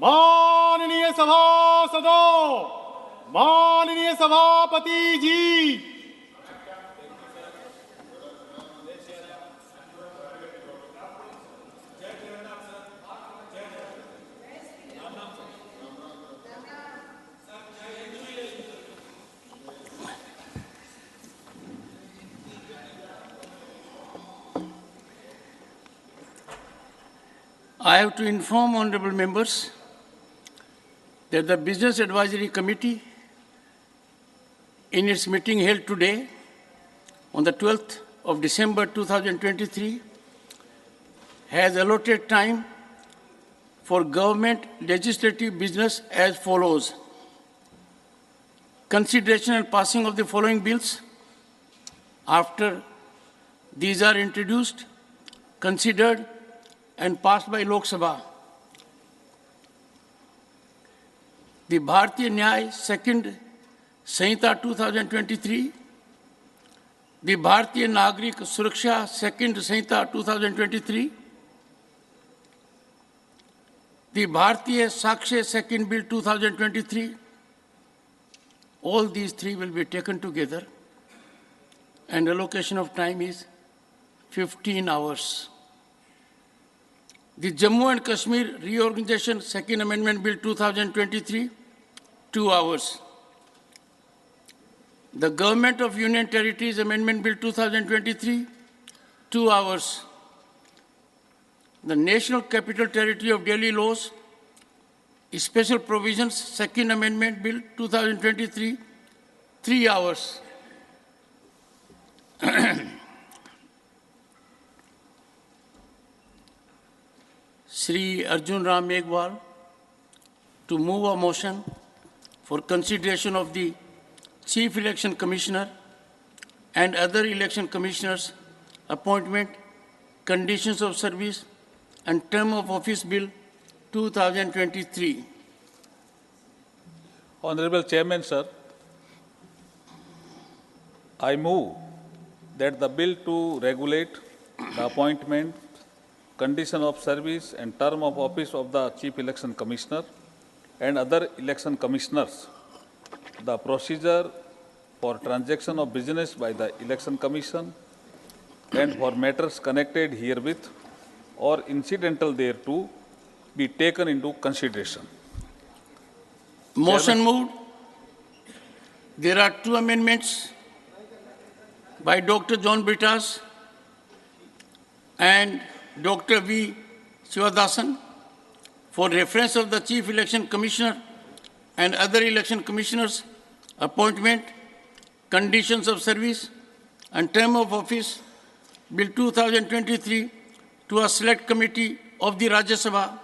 माननीय सभासदों, माननीय सभापति जी, I have to inform honorable members that the Business Advisory Committee, in its meeting held today on the 12th of December 2023, has allotted time for government legislative business as follows. Consideration and passing of the following bills. After these are introduced, considered and passed by Lok Sabha. The Bharatiya Nyaya Second Sanhita 2023, the Bharatiya Nagrik Suraksha Second Sanhita 2023, the Bharatiya Sakshya Second Bill 2023, all these three will be taken together and allocation of time is 15 hours. The Jammu and Kashmir Reorganization Second Amendment Bill 2023, 2 hours. The Government of Union Territories Amendment Bill 2023, 2 hours. The National Capital Territory of Delhi Laws, Special Provisions Second Amendment Bill 2023, 3 hours. Shri Arjun Ram Meghwal to move a motion for consideration of the Chief Election Commissioner and other election commissioners' appointment, conditions of service and term of office bill 2023. Honorable Chairman, sir, I move that the bill to regulate the appointment, condition of service and term of office of the Chief Election Commissioner and other election commissioners, the procedure for transaction of business by the Election Commission and for matters connected herewith or incidental thereto be taken into consideration. Motion moved. There are 2 amendments by Dr. John Britas and Dr. V. Shivadasan for reference of the Chief Election Commissioner and other election commissioners' appointment, conditions of service and term of office, Bill 2023, to a select committee of the Rajya Sabha.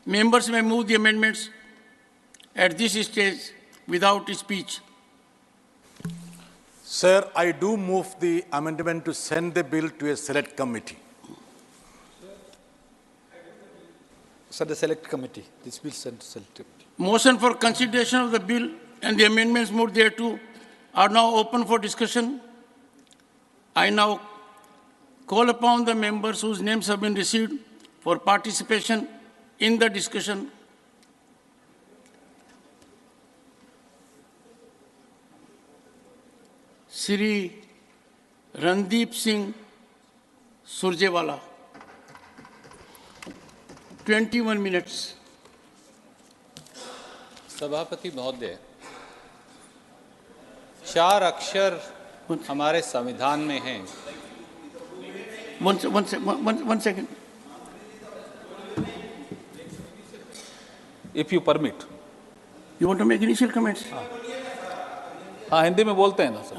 Members may move the amendments at this stage without speech. Sir, I do move the amendment to send the bill to a select committee. Sir, the select committee. This bill sent to select committee. Motion for consideration of the bill and the amendments moved thereto are now open for discussion. I now call upon the members whose names have been received for participation in the discussion. Shri Randeep Singh Surjewala. 21 minutes. सभापति महोदय, 4 अक्षर हमारे संविधान में हैं। One second. If you permit. You want to make initial comments? हाँ, हिंदी में बोलते हैं ना सर।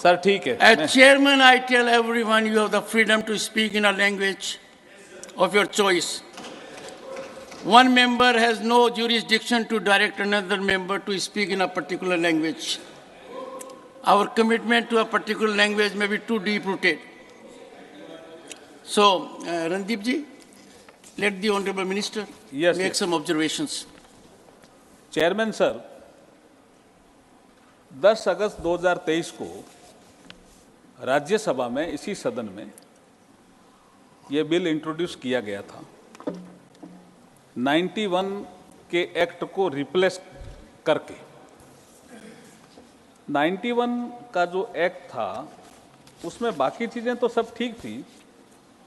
सर ठीक है। As chairman, I tell everyone you have the freedom to speak in a language of your choice. One member has no jurisdiction to direct another member to speak in a particular language. Our commitment to a particular language may be too deep-rooted. So, Randeep ji, let the Honorable Minister make some observations. Chairman sir, 10 अगस्त 2023 को राज्यसभा में इसी सदन में ये bill introduce किया गया था 91 के एक्ट को रिप्लेस करके। 91 का जो एक्ट था उसमें बाकी चीज़ें तो सब ठीक थी,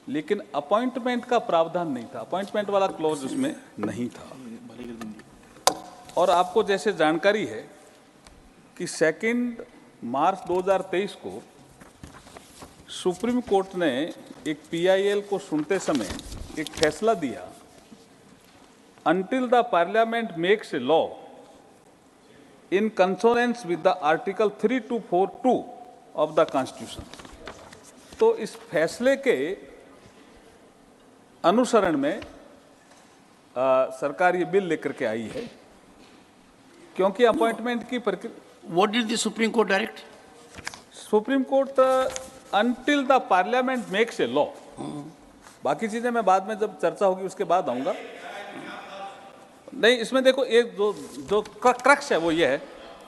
लेकिन अपॉइंटमेंट का प्रावधान नहीं था, अपॉइंटमेंट वाला क्लॉज उसमें नहीं था। और आपको जैसे जानकारी है कि 2 मार्च 2023 को सुप्रीम कोर्ट ने एक PIL को सुनते समय एक फैसला दिया, until the parliament makes a law in consonance with the article 3242 of the constitution। तो इस फैसले के अनुसरण में सरकार ये बिल लेकर के आई है, क्योंकि अपॉइंटमेंट की प्रक्रिया। What did the Supreme Court direct? Supreme court until the parliament makes a law, बाकी चीजें मैं बाद में जब चर्चा होगी उसके बाद आऊंगा। नहीं, इसमें देखो एक जो क्रक्स है वो ये है,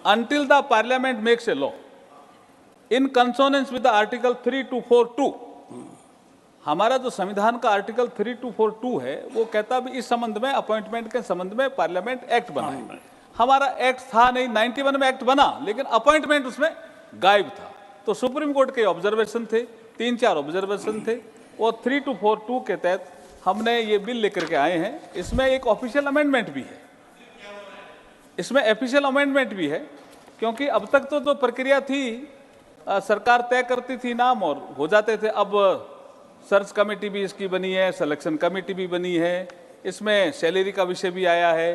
until the parliament makes a law in consonance with the article 3242। हमारा जो संविधान का आर्टिकल 3242 है वो कहता भी इस संबंध में, अपॉइंटमेंट के संबंध में पार्लियामेंट एक्ट बनाए। हमारा एक्ट था नहीं, 91 में एक्ट बना, लेकिन अपॉइंटमेंट उसमें गायब था। तो सुप्रीम कोर्ट के ऑब्जर्वेशन थे, 3-4 ऑब्जर्वेशन थे, और 3242 के तहत हमने ये बिल लेकर के आए हैं। इसमें एक ऑफिशियल अमेंडमेंट भी है, इसमें ऑफिशियल अमेंडमेंट भी है, क्योंकि अब तक तो जो प्रक्रिया थी सरकार तय करती थी नाम और हो जाते थे। अब सर्च कमेटी भी इसकी बनी है, सिलेक्शन कमेटी भी बनी है, इसमें सैलरी का विषय भी आया है,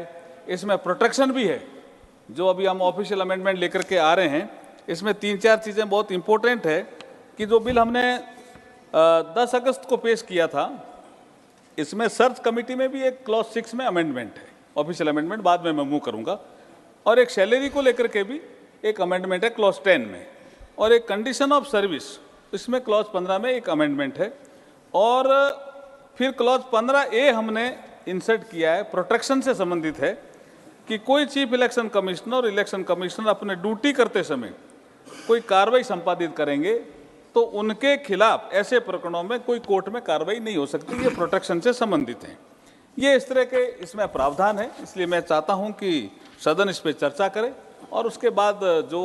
इसमें प्रोटेक्शन भी है। जो अभी हम ऑफिशियल अमेंडमेंट लेकर के आ रहे हैं, इसमें 3-4 चीज़ें बहुत इंपॉर्टेंट है कि जो बिल हमने 10 अगस्त को पेश किया था, इसमें सर्च कमेटी में भी एक क्लॉज 6 में अमेंडमेंट है, ऑफिशियल अमेंडमेंट बाद में मैं मूव करूंगा, और एक सैलरी को लेकर के भी एक अमेंडमेंट है क्लॉज 10 में, और एक कंडीशन ऑफ सर्विस, इसमें क्लॉज 15 में एक अमेंडमेंट है, और फिर क्लॉज 15A हमने इंसर्ट किया है, प्रोटेक्शन से संबंधित है कि कोई चीफ इलेक्शन कमिश्नर और इलेक्शन कमिश्नर अपने ड्यूटी करते समय कोई कार्रवाई संपादित करेंगे तो उनके खिलाफ ऐसे प्रकरणों में कोई कोर्ट में कार्रवाई नहीं हो सकती, ये प्रोटेक्शन से संबंधित है। ये इस तरह के इसमें प्रावधान है, इसलिए मैं चाहता हूं कि सदन इस पर चर्चा करे और उसके बाद जो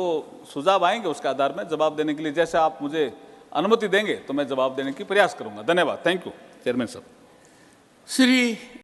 सुझाव आएंगे उसके आधार में जवाब देने के लिए, जैसे आप मुझे अनुमति देंगे तो मैं जवाब देने की प्रयास करूंगा। धन्यवाद। थैंक यू चेयरमैन साहब। Sri